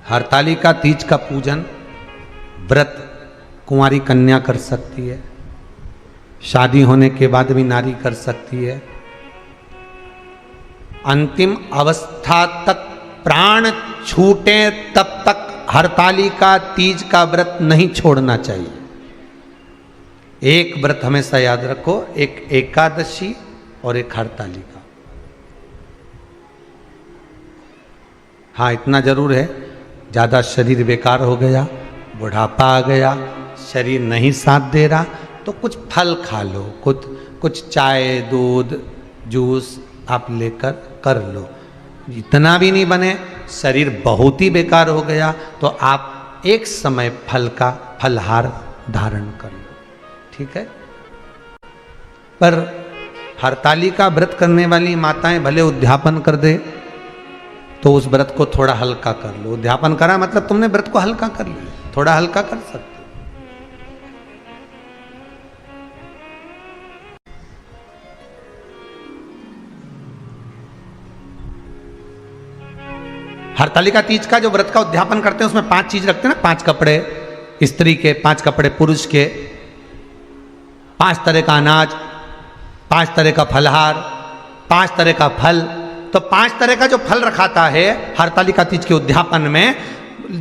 हरतालिका तीज का पूजन व्रत कुंवारी कन्या कर सकती है, शादी होने के बाद भी नारी कर सकती है। अंतिम अवस्था तक प्राण छूटे तब तक हरतालिका तीज का व्रत नहीं छोड़ना चाहिए। एक व्रत हमेशा याद रखो, एक एकादशी और एक हरतालिका। हाँ, इतना जरूर है, ज़्यादा शरीर बेकार हो गया, बुढ़ापा आ गया, शरीर नहीं साथ दे रहा, तो कुछ फल खा लो, कुछ चाय दूध जूस आप लेकर कर लो। इतना भी नहीं बने, शरीर बहुत ही बेकार हो गया, तो आप एक समय फल का फलहार धारण कर लो, ठीक है। पर हरतालिका व्रत करने वाली माताएं भले उद्यापन कर दे, तो उस व्रत को थोड़ा हल्का कर लो। उद्यापन करा मतलब तुमने व्रत को हल्का कर लिया, थोड़ा हल्का कर सकते। हरतालिका तीज का जो व्रत का उद्यापन करते हैं उसमें 5 चीज रखते हैं ना, 5 कपड़े स्त्री के, 5 कपड़े पुरुष के, 5 तरह का अनाज, 5 तरह का फलहार, 5 तरह का फल। तो 5 तरह का जो फल रखाता है हरतालिका तीज के उद्यापन में,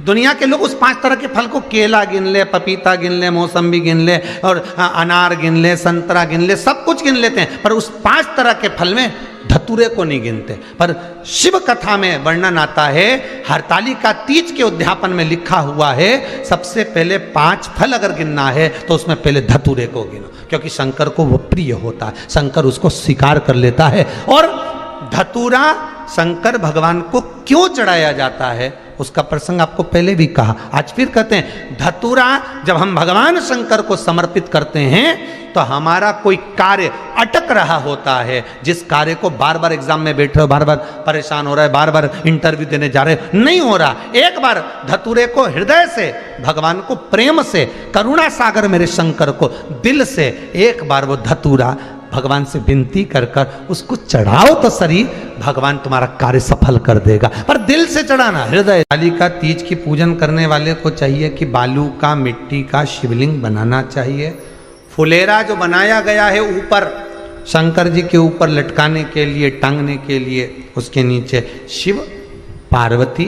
दुनिया के लोग उस 5 तरह के फल को केला गिन ले, पपीता गिन ले, मौसम्बी गिन ले, और अनार गिन ले, संतरा गिन ले, सब कुछ गिन लेते हैं, पर उस 5 तरह के फल में धतूरे को नहीं गिनते। पर शिव कथा में वर्णन आता है, हरतालिका तीज के उद्यापन में लिखा हुआ है, सबसे पहले 5 फल अगर गिनना है तो उसमें पहले धतूरे को गिनो, क्योंकि शंकर को वो प्रिय होता है, शंकर उसको स्वीकार कर लेता है। और धतूरा शंकर भगवान को क्यों चढ़ाया जाता है उसका प्रसंग आपको पहले भी कहा, आज फिर कहते हैं। धतूरा जब हम भगवान शंकर को समर्पित करते हैं तो हमारा कोई कार्य अटक रहा होता है, जिस कार्य को बार बार एग्जाम में बैठ रहे हो, बार बार परेशान हो रहा है, बार बार इंटरव्यू देने जा रहे हो, नहीं हो रहा, एक बार धतूरे को हृदय से भगवान को प्रेम से, करुणा सागर मेरे शंकर को दिल से एक बार वो धतूरा भगवान से विनती कर कर उसको चढ़ाओ तो सही, भगवान तुम्हारा कार्य सफल कर देगा। पर दिल से चढ़ाना, हृदय। हरतालिका तीज की पूजन करने वाले को चाहिए कि बालू का, मिट्टी का शिवलिंग बनाना चाहिए। फुलेरा जो बनाया गया है ऊपर शंकर जी के ऊपर लटकाने के लिए, टांगने के लिए, उसके नीचे शिव पार्वती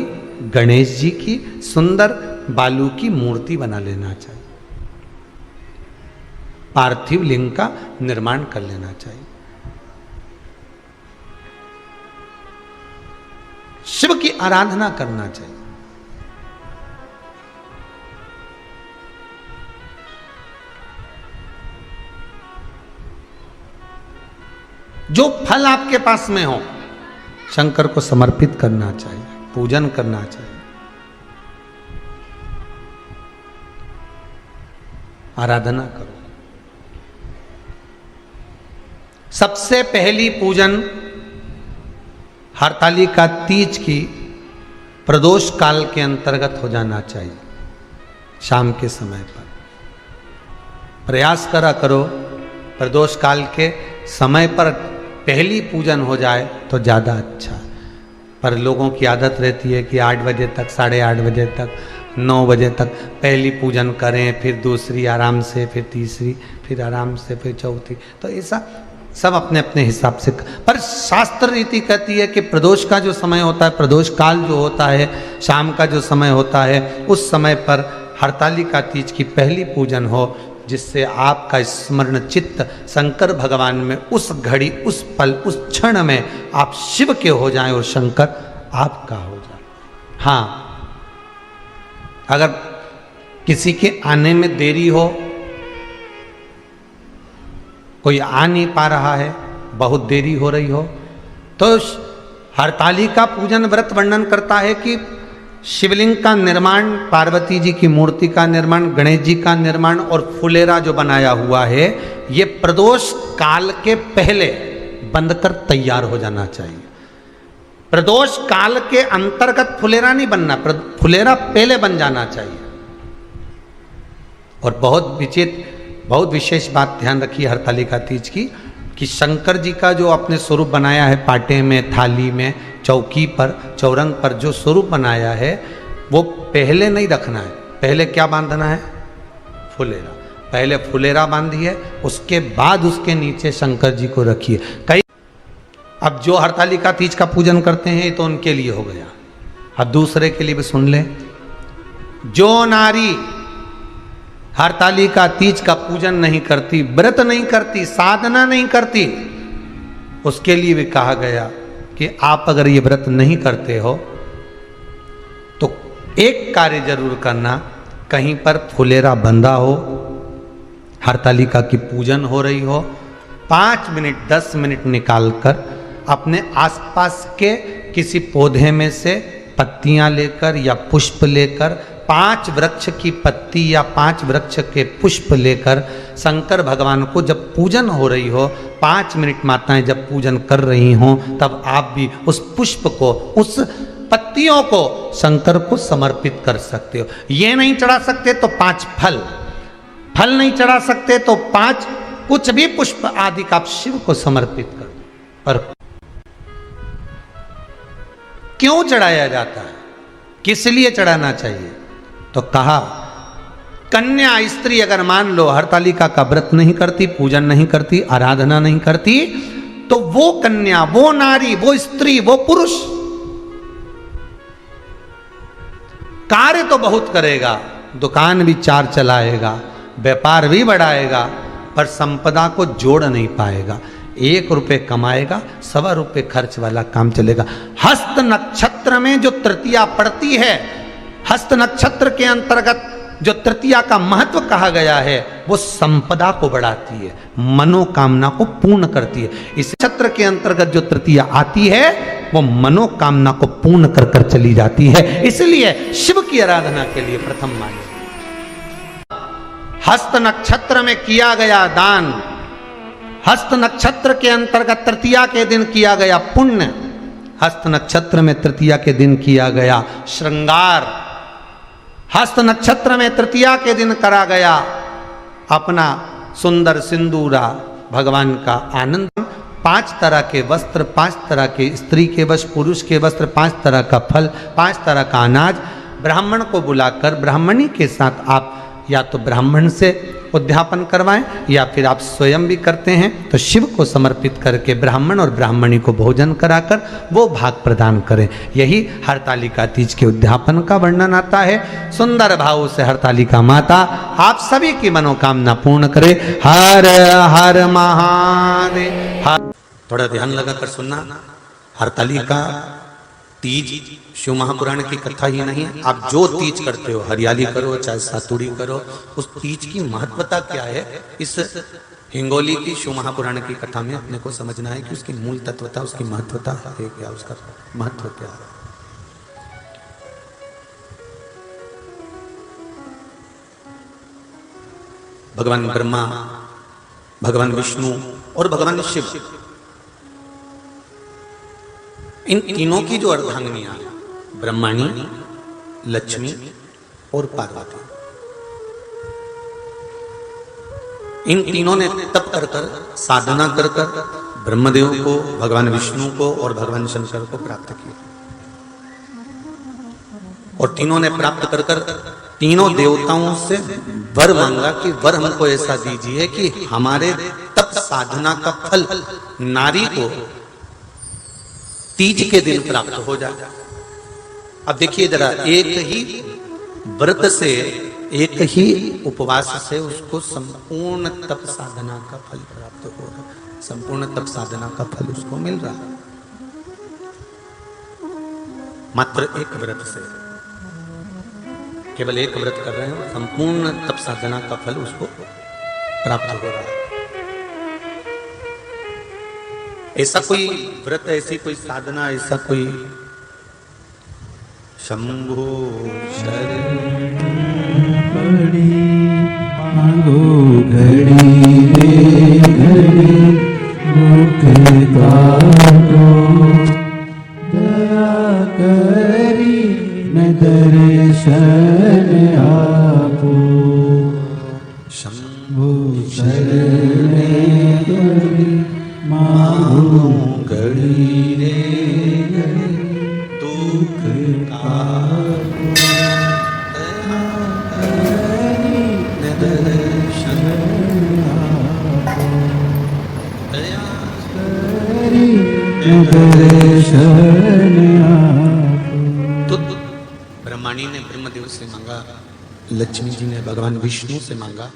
गणेश जी की सुंदर बालू की मूर्ति बना लेना चाहिए, पार्थिव लिंग का निर्माण कर लेना चाहिए। शिव की आराधना करना चाहिए। जो फल आपके पास में हो शंकर को समर्पित करना चाहिए, पूजन करना चाहिए, आराधना करो। सबसे पहली पूजन हरतालिका तीज की प्रदोष काल के अंतर्गत हो जाना चाहिए, शाम के समय पर। प्रयास करा करो प्रदोष काल के समय पर पहली पूजन हो जाए तो ज़्यादा अच्छा। पर लोगों की आदत रहती है कि 8 बजे तक, 8:30 बजे तक, 9 बजे तक पहली पूजन करें, फिर दूसरी आराम से, फिर तीसरी, फिर आराम से, फिर चौथी। तो ऐसा सब अपने अपने हिसाब से। पर शास्त्र रीति कहती है कि प्रदोष का जो समय होता है, प्रदोष काल जो होता है, शाम का जो समय होता है, उस समय पर हरतालिका तीज की पहली पूजन हो, जिससे आपका स्मरण चित्त शंकर भगवान में उस घड़ी, उस पल, उस क्षण में आप शिव के हो जाएं और शंकर आपका हो जाए। हाँ, अगर किसी के आने में देरी हो, कोई आ नहीं पा रहा है, बहुत देरी हो रही हो, तो हरतालिका पूजन व्रत वर्णन करता है कि शिवलिंग का निर्माण, पार्वती जी की मूर्ति का निर्माण, गणेश जी का निर्माण और फुलेरा जो बनाया हुआ है, ये प्रदोष काल के पहले बंद कर तैयार हो जाना चाहिए। प्रदोष काल के अंतर्गत फुलेरा नहीं बनना, फुलेरा पहले बन जाना चाहिए। और बहुत विशेष बात ध्यान रखिए हरतालिका तीज की, कि शंकर जी का जो अपने स्वरूप बनाया है, पाटे में, थाली में, चौकी पर, चौरंग पर जो स्वरूप बनाया है, वो पहले नहीं रखना है। पहले क्या बांधना है? फुलेरा। पहले फुलेरा बांधिए, उसके बाद उसके नीचे शंकर जी को रखिए। कई अब जो हरतालिका तीज का पूजन करते हैं तो उनके लिए हो गया। अब दूसरे के लिए भी सुन ले। जो नारी हरतालिका तीज का पूजन नहीं करती, व्रत नहीं करती, साधना नहीं करती, उसके लिए भी कहा गया कि आप अगर ये व्रत नहीं करते हो तो एक कार्य जरूर करना, कहीं पर फुलेरा बंधा हो, हरतालिका की पूजन हो रही हो, 5 मिनट 10 मिनट निकालकर अपने आसपास के किसी पौधे में से पत्तियां लेकर या पुष्प लेकर, 5 वृक्ष की पत्ती या 5 वृक्ष के पुष्प लेकर शंकर भगवान को जब पूजन हो रही हो, 5 मिनट माताएं जब पूजन कर रही हों, तब आप भी उस पुष्प को, उस पत्तियों को शंकर को समर्पित कर सकते हो। ये नहीं चढ़ा सकते तो 5 फल नहीं चढ़ा सकते तो 5 कुछ भी पुष्प आदि का आप शिव को समर्पित कर। पर क्यों चढ़ाया जाता है, किस लिए चढ़ाना चाहिए? तो कहा कन्या स्त्री अगर मान लो हरतालिका का व्रत नहीं करती, पूजन नहीं करती, आराधना नहीं करती, तो वो कन्या, वो नारी, वो स्त्री, वो पुरुष कार्य तो बहुत करेगा, दुकान भी 4 चलाएगा, व्यापार भी बढ़ाएगा, पर संपदा को जोड़ नहीं पाएगा। 1 रुपये कमाएगा, 1.25 रुपये खर्च वाला काम चलेगा। हस्त नक्षत्र में जो तृतीया पड़ती है, हस्त नक्षत्र के अंतर्गत जो तृतीया का महत्व कहा गया है, वो संपदा को बढ़ाती है, मनोकामना को पूर्ण करती है। इस नक्षत्र के अंतर्गत जो तृतीया आती है वो मनोकामना को पूर्ण कर कर चली जाती है। इसलिए शिव की आराधना के लिए प्रथम मान्य। हस्त नक्षत्र में किया गया दान, हस्त नक्षत्र के अंतर्गत तृतीया के दिन किया गया पुण्य, हस्त नक्षत्र में तृतीया के दिन किया गया श्रृंगार, हस्त नक्षत्र में तृतीया के दिन करा गया अपना सुंदर सिंदूरा, भगवान का आनंद। 5 तरह के वस्त्र, 5 तरह के स्त्री के वस्त्र, पुरुष के वस्त्र, 5 तरह का फल, 5 तरह का अनाज, ब्राह्मण को बुलाकर ब्राह्मणी के साथ आप या तो ब्राह्मण से उद्यापन करवाएं या फिर आप स्वयं भी करते हैं तो शिव को समर्पित करके ब्राह्मण और ब्राह्मणी को भोजन कराकर वो भाग प्रदान करें। यही हरतालिका तीज के उद्यापन का वर्णन आता है। सुंदर भाव से हरतालिका माता आप सभी की मनोकामना पूर्ण करे। हर हर महादेव। थोड़ा ध्यान लगाकर सुनना। हरतालिका तीज शिव महापुराण की कथा ही नहीं है। आप जो तीज करते हो, हरियाली करो चाहे सातुड़ी करो, उस तीज की महत्वता क्या है, इस हिंगोली की शिव महापुराण की कथा में अपने को समझना है कि उसकी मूल तत्वता, उसकी महत्वता है क्या, उसका महत्व क्या है। भगवान ब्रह्मा, भगवान विष्णु और भगवान शिव, इन तीनों की जो अर्धांगिनियां हैं, ब्रह्माणी, लक्ष्मी और पार्वती, इन तीनों ने तप कर कर, साधना कर कर ब्रह्मदेव को, भगवान विष्णु को और भगवान शंकर को प्राप्त किया। और तीनों ने प्राप्त कर कर तीनों देवताओं से वर मांगा कि वर हमको ऐसा दीजिए कि हमारे तप साधना का फल नारी को तीज के दिन प्राप्त हो जाए। अब देखिए जरा, एक ही व्रत से, एक ही उपवास से उसको संपूर्ण तप साधना का फल प्राप्त हो रहा है, संपूर्ण तप साधना का फल उसको मिल रहा है। मात्र एक व्रत से, केवल एक व्रत कर रहे हैं, संपूर्ण तप साधना का फल उसको प्राप्त हो रहा है। ऐसा कोई व्रत, ऐसी कोई साधना, ऐसा कोई शंभो शरण पड़ी मांगो घड़ी रे घड़ी मुख काटो दया करी न दर्शन आपो शंभो शरण पड़ी मांगो घड़ी रे घड़ी दुख काटो। करे शरण आप। तो ब्रह्माणी ने ब्रह्मदेव से मांगा, लक्ष्मी जी ने भगवान विष्णु से मांगा,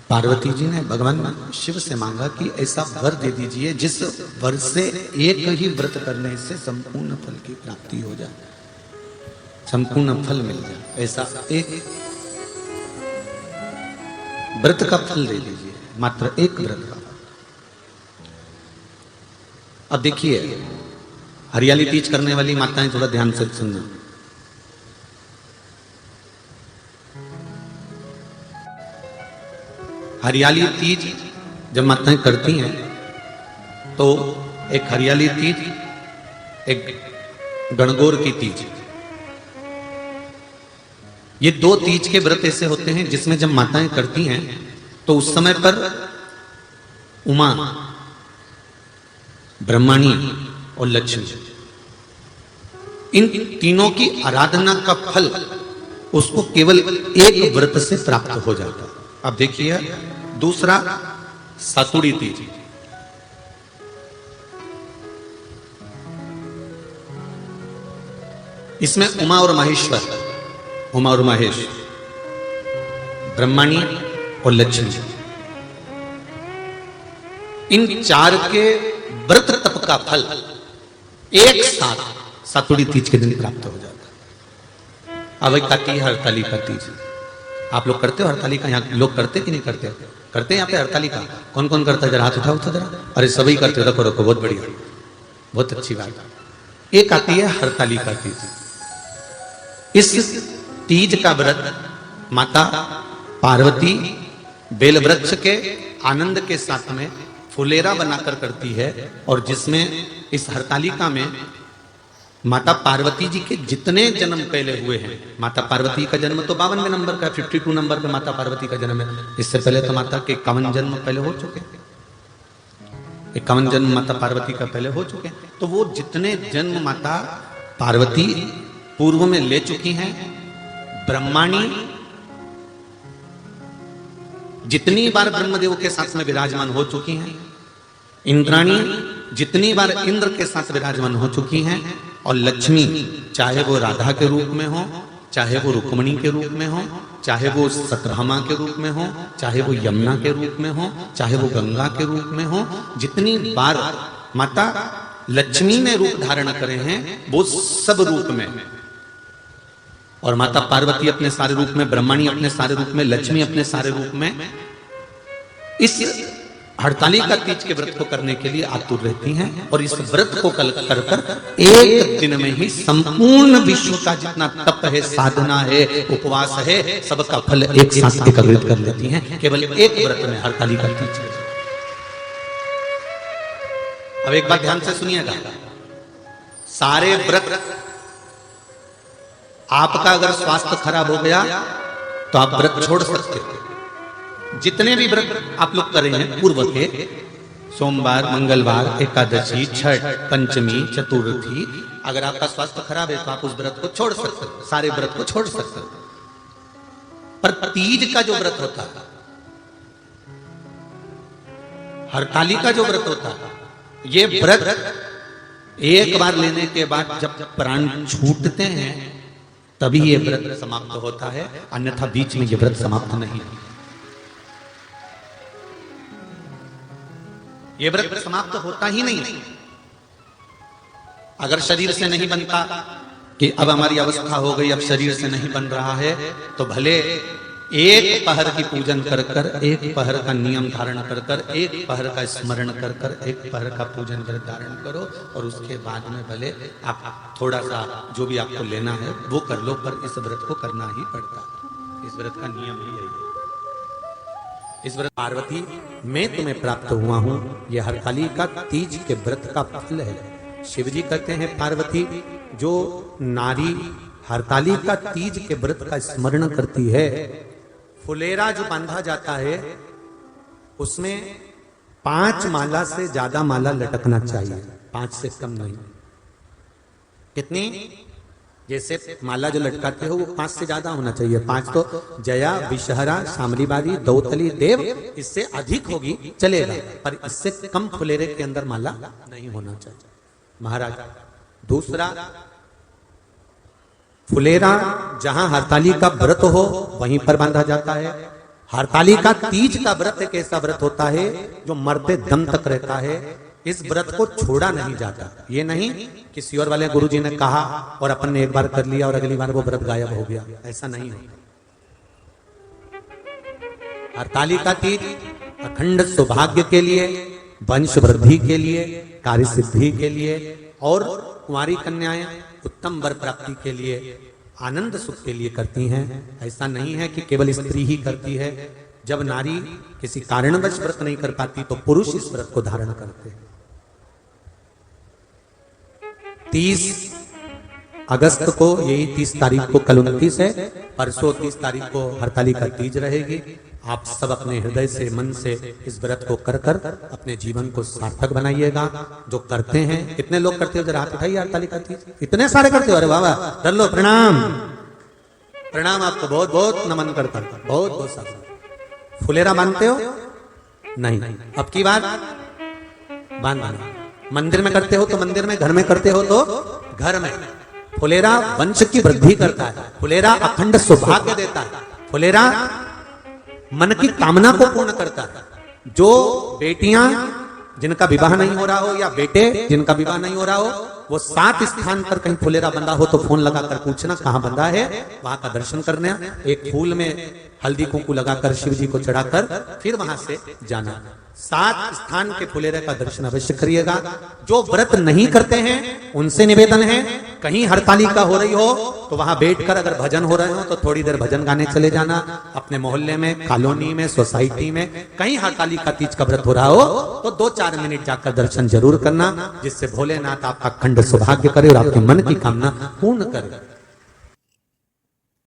पार्वती जी ने भगवान शिव से मांगा कि ऐसा वर दे दीजिए जिस वर से एक ही व्रत करने से संपूर्ण फल की प्राप्ति हो जाए, संपूर्ण फल मिल जाए। ऐसा एक व्रत का फल दे दीजिए, मात्र एक व्रत का। अब देखिए, हरियाली तीज करने वाली माताएं थोड़ा ध्यान से सुनना। हरियाली तीज जब माताएं करती हैं तो एक हरियाली तीज, एक गणगौर की तीज, ये दो तीज के व्रत ऐसे होते हैं जिसमें जब माताएं करती हैं तो उस समय पर उमा, ब्रह्माणी और लक्ष्मी, इन तीनों की आराधना का फल उसको केवल एक व्रत से प्राप्त हो जाता है। अब देखिए दूसरा सातुड़ी तीज। इसमें उमा और महेश्वर, उमा और महेश, ब्रह्माणी और लक्ष्मी, इन चार के व्रत तप का फल एक साथ सातुड़ी तीज के दिन प्राप्त हो जाता है। अब एक आती है हरतालिका तीज। आप लोग करते हो हरतालिका? यहाँ लोग करते कि नहीं करते? करते हैं यहाँ पे हरतालिका? कौन कौन करता है? जरा हाथ उठाओ तो जरा। अरे सभी करते हो, रखो रखो, बहुत बढ़िया, बहुत अच्छी बात। एक आती है हरतालिका तीज। इस तीज का व्रत माता पार्वती बेल वृक्ष के आनंद के साथ में फुलेरा बनाकर करती है, और जिसमें इस हरतालिका में माता पार्वती जी के जितने जन्म पहले हुए हैं, माता पार्वती का जन्म तो 52वें नंबर का, 52 नंबर पे माता पार्वती का जन्म है। इससे पहले तो माता के 51 जन्म पहले हो चुके हैं, 51 जन्म माता पार्वती का पहले हो चुके हैं। तो वो जितने जन्म माता पार्वती पूर्व में ले चुकी हैं, ब्रह्माणी जितनी बार ब्रह्मदेव के साथ में विराजमान हो चुकी हैं, इंद्राणी जितनी बार इंद्र के साथ विराजमान हो चुकी हैं, और लक्ष्मी चाहे वो राधा के रूप में हो, चाहे वो रुक्मणी के रूप में हो, चाहे वो सतभामा के रूप में हो, चाहे वो यमुना के रूप में हो, चाहे वो गंगा के रूप में हो, जितनी बार माता लक्ष्मी ने रूप धारण करे हैं वो सब रूप में, और माता पार्वती अपने सारे रूप में, ब्रह्माणी अपने सारे रूप में, लक्ष्मी अपने सारे रूप में इस हरतालिका तीज के व्रत को करने के लिए आतुर रहती हैं। और इस व्रत को कर कर एक दिन में ही संपूर्ण विश्व का जितना तप है, साधना है, उपवास है, सबका फल एक साथ एकत्रित कर लेती हैं केवल एक व्रत में, हरतालिका तीज। अब एक बात ध्यान से सुनिएगा, सारे व्रत, आपका अगर स्वास्थ्य खराब हो गया तो आप व्रत छोड़ सकते हो। जितने भी व्रत आप लोग कर रहे हैं पूर्व के, सोमवार, मंगलवार, एकादशी, छठ, पंचमी, चतुर्थी, अगर आपका स्वास्थ्य खराब है तो आप उस व्रत को छोड़ सकते हो, सारे व्रत को छोड़ सकते हो। पर तीज का जो व्रत होता है, हरतालिका जो व्रत होता है, ये व्रत एक बार लेने के बाद जब प्राण छूटते हैं तभी ये व्रत समाप्त होता है, अन्यथा बीच में ये व्रत समाप्त नहीं। ये व्रत समाप्त होता ही नहीं। अगर शरीर से नहीं बनता कि अब हमारी अवस्था हो गई, अब शरीर से नहीं बन रहा है, तो भले एक पहर की पूजन कर कर, एक पहर का नियम धारण कर कर, एक पहर का स्मरण कर कर, एक पहर का पूजन व्रत धारण करो, और उसके बाद में भले आप थोड़ा सा जो भी आपको लेना है वो कर लो, पर इस व्रत को करना ही पड़ता है। इस व्रत का नियम ही यही है। इस व्रत पार्वती मैं तुम्हें प्राप्त हुआ हूं, यह हरतालिका तीज के व्रत का फल है। शिव जी कहते हैं पार्वती जो नारी हरतालिका तीज के व्रत का स्मरण करती है, फुलेरा जो बांधा जाता है उसमें 5 माला से ज्यादा माला लटकना चाहिए, 5 से कम नहीं। कितनी? जैसे माला जो लटकाते हो वो 5 से ज्यादा होना चाहिए। 5 तो जया, विषहरा, शामलीबारी, दौतली, देव, इससे अधिक होगी चलेगा, पर इससे कम फुलेरे के अंदर माला नहीं होना चाहिए महाराज। दूसरा, फुलेरा जहां हरताली का व्रत हो वहीं पर बांधा जाता है। हरताली का तीज का व्रत एक ऐसा व्रत होता है जो मरते दम तक रहता है। इस व्रत को छोड़ा नहीं जाता। ये नहीं किसी और वाले गुरुजी ने कहा और अपन ने एक बार कर लिया और अगली बार वो व्रत गायब हो गया, ऐसा नहीं होता। हरताली का तीज अखंड सौभाग्य के लिए, वंश वृद्धि के लिए, कार्य सिद्धि के लिए और कुंवारी कन्याएं उत्तम वर प्राप्ति के लिए, आनंद सुख के लिए करती हैं। ऐसा नहीं है कि केवल स्त्री ही करती है। जब नारी किसी कारणवश व्रत नहीं कर पाती तो पुरुष इस व्रत को धारण करते हैं। 30 अगस्त को, यही 30 तारीख को, कल 29 है, परसों 30 तारीख को हरताली का तीज रहेगी। आप सब अपने हृदय से, मन से इस व्रत को कर कर अपने जीवन को सार्थक बनाइएगा। जो करते हैं, कितने लोग करते हो जरा हाथ उठाइए हरताली का तीज। इतने सारे करते हो, अरे बाबा कर लो, प्रणाम प्रणाम, आपको बहुत बहुत नमन करता हूं, बहुत बहुत सारा। फुलेरा बांधते हो? नहीं। अब की बात बांधना। मंदिर में करते हो तो मंदिर में, घर में करते हो तो घर में। फुलेरा वंश की वृद्धि करता है, फुलेरा अखंड सौभाग्य देता है, फुलेरा मन की कामना को पूर्ण करता है। जो बेटियां जिनका विवाह नहीं हो रहा हो या बेटे जिनका विवाह नहीं हो रहा हो, वो 7 स्थान पर कहीं फुलेरा बंधा हो तो फोन लगाकर पूछना कहां बंधा है, वहां का दर्शन करना। एक फूल में हल्दी कुंकू लगाकर शिव जी को चढ़ाकर फिर वहां से जाना। 7 स्थान के फुलेरे का दर्शन अवश्य करिएगा। जो व्रत नहीं करते हैं उनसे निवेदन है, कहीं हरताली का हो रही हो तो वहां बैठकर अगर भजन हो रहे हो तो थोड़ी देर भजन गाने चले जाना। अपने मोहल्ले में, कॉलोनी में, सोसाइटी में कहीं हरताली का तीज का व्रत हो रहा हो तो 2-4 मिनट जाकर दर्शन जरूर करना, जिससे भोलेनाथ आपका अखंड सौभाग्य करे और आपके मन की कामना पूर्ण करे।